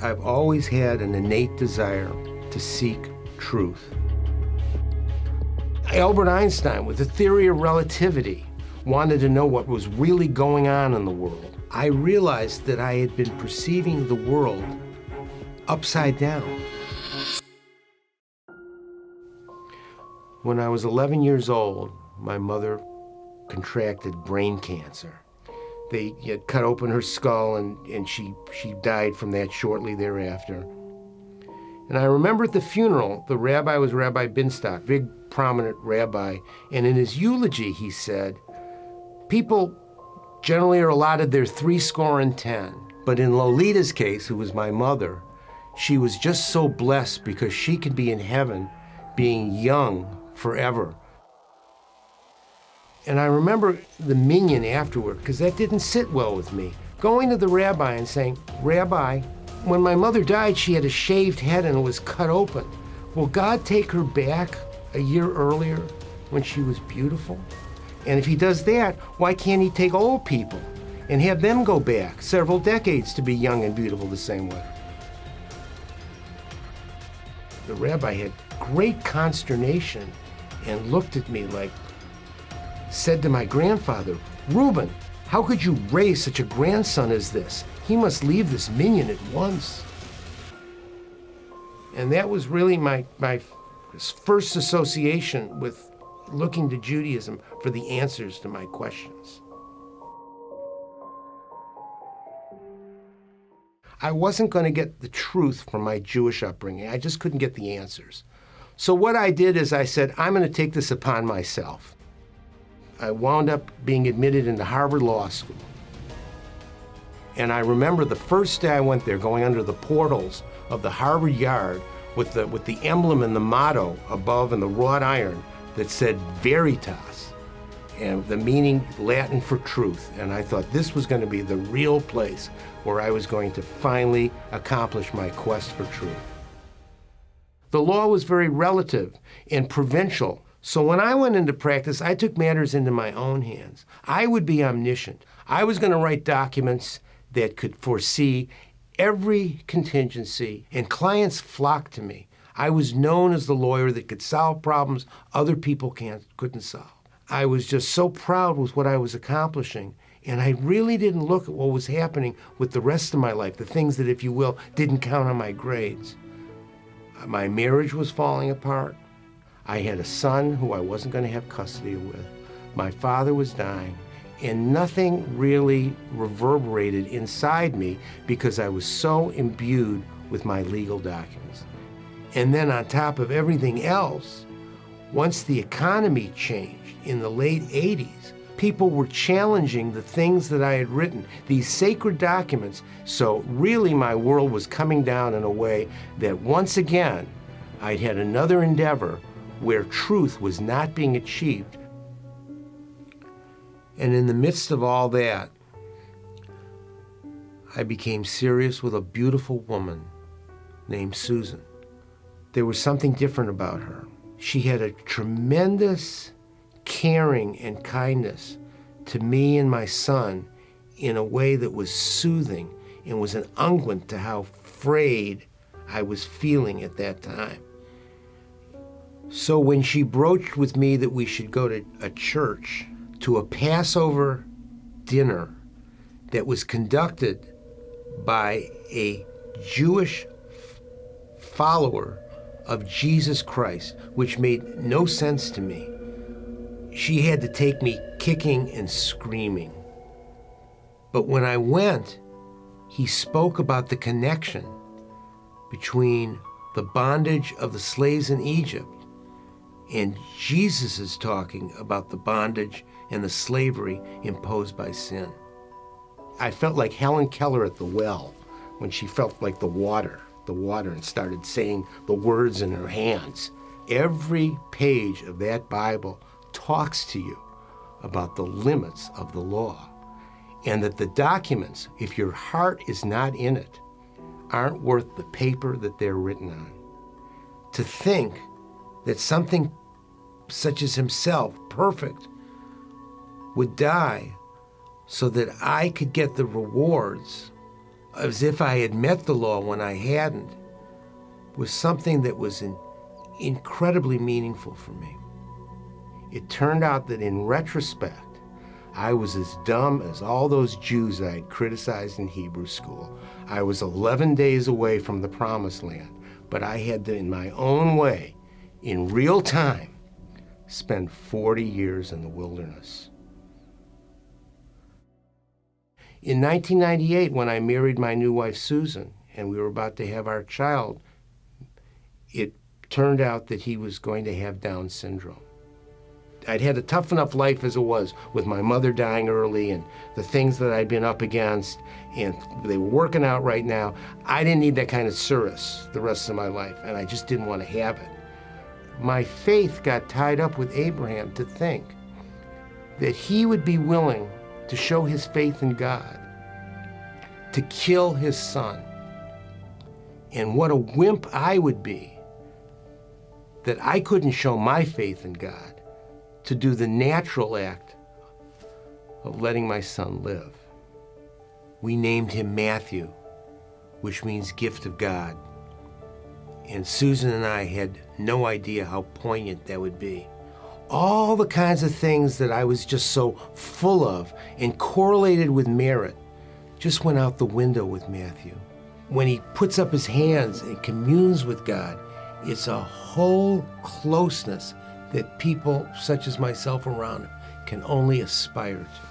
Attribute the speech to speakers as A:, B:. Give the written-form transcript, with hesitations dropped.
A: I've always had an innate desire to seek truth. Albert Einstein, with the theory of relativity, wanted to know what was really going on in the world. I realized that I had been perceiving the world upside down. When I was 11 years old, my mother contracted brain cancer. They had cut open her skull, and she died from that shortly thereafter. And I remember at the funeral, the rabbi was Rabbi Binstock, big prominent rabbi, and in his eulogy he said, people generally are allotted their 70, but in Lolita's case, who was my mother, she was just so blessed because she could be in heaven being young forever. And I remember the minyan afterward, because that didn't sit well with me, going to the rabbi and saying, Rabbi, when my mother died, she had a shaved head and it was cut open. Will God take her back a year earlier when she was beautiful? And if he does that, why can't he take old people and have them go back several decades to be young and beautiful the same way? The rabbi had great consternation and looked at me like, said to my grandfather, Reuben, how could you raise such a grandson as this? He must leave this minyan at once. And that was really my first association with looking to Judaism for the answers to my questions. I wasn't going to get the truth from my Jewish upbringing. I just couldn't get the answers. So what I did is I said, I'm going to take this upon myself. I wound up being admitted into Harvard Law School. And I remember the first day I went there, going under the portals of the Harvard Yard with the emblem and the motto above and the wrought iron that said Veritas, and the meaning Latin for truth. And I thought this was going to be the real place where I was going to finally accomplish my quest for truth. The law was very relative and provincial. So when I went into practice, I took matters into my own hands. I would be omniscient. I was going to write documents that could foresee every contingency, and clients flocked to me. I was known as the lawyer that could solve problems other people couldn't solve. I was just so proud with what I was accomplishing, and I really didn't look at what was happening with the rest of my life, the things that, if you will, didn't count on my grades. My marriage was falling apart. I had a son who I wasn't going to have custody with. My father was dying, and nothing really reverberated inside me because I was so imbued with my legal documents. And then on top of everything else, once the economy changed in the late 80s, people were challenging the things that I had written, these sacred documents. So really my world was coming down in a way that once again, I'd had another endeavor where truth was not being achieved. And in the midst of all that, I became serious with a beautiful woman named Susan. There was something different about her. She had a tremendous caring and kindness to me and my son in a way that was soothing and was an unguent to how frayed I was feeling at that time. So when she broached with me that we should go to a church, to a Passover dinner that was conducted by a Jewish follower of Jesus Christ, which made no sense to me, she had to take me kicking and screaming. But when I went, he spoke about the connection between the bondage of the slaves in Egypt, and Jesus is talking about the bondage and the slavery imposed by sin. I felt like Helen Keller at the well when she felt like the water and started saying the words in her hands. Every page of that Bible talks to you about the limits of the law, and that the documents, if your heart is not in it, aren't worth the paper that they're written on. To think that something such as himself, perfect, would die so that I could get the rewards as if I had met the law when I hadn't, was something that was incredibly meaningful for me. It turned out that in retrospect, I was as dumb as all those Jews I had criticized in Hebrew school. I was 11 days away from the promised land, but I had to, in my own way, in real time, spend 40 years in the wilderness. In 1998, when I married my new wife, Susan, and we were about to have our child, it turned out that he was going to have Down syndrome. I'd had a tough enough life as it was, with my mother dying early and the things that I'd been up against, and they were working out right now. I didn't need that kind of service the rest of my life, and I just didn't want to have it. My faith got tied up with Abraham to think that he would be willing to show his faith in God, to kill his son. And what a wimp I would be that I couldn't show my faith in God to do the natural act of letting my son live. We named him Matthew, which means gift of God. And Susan and I had no idea how poignant that would be. All the kinds of things that I was just so full of and correlated with merit just went out the window with Matthew. When he puts up his hands and communes with God, it's a whole closeness that people such as myself around him can only aspire to.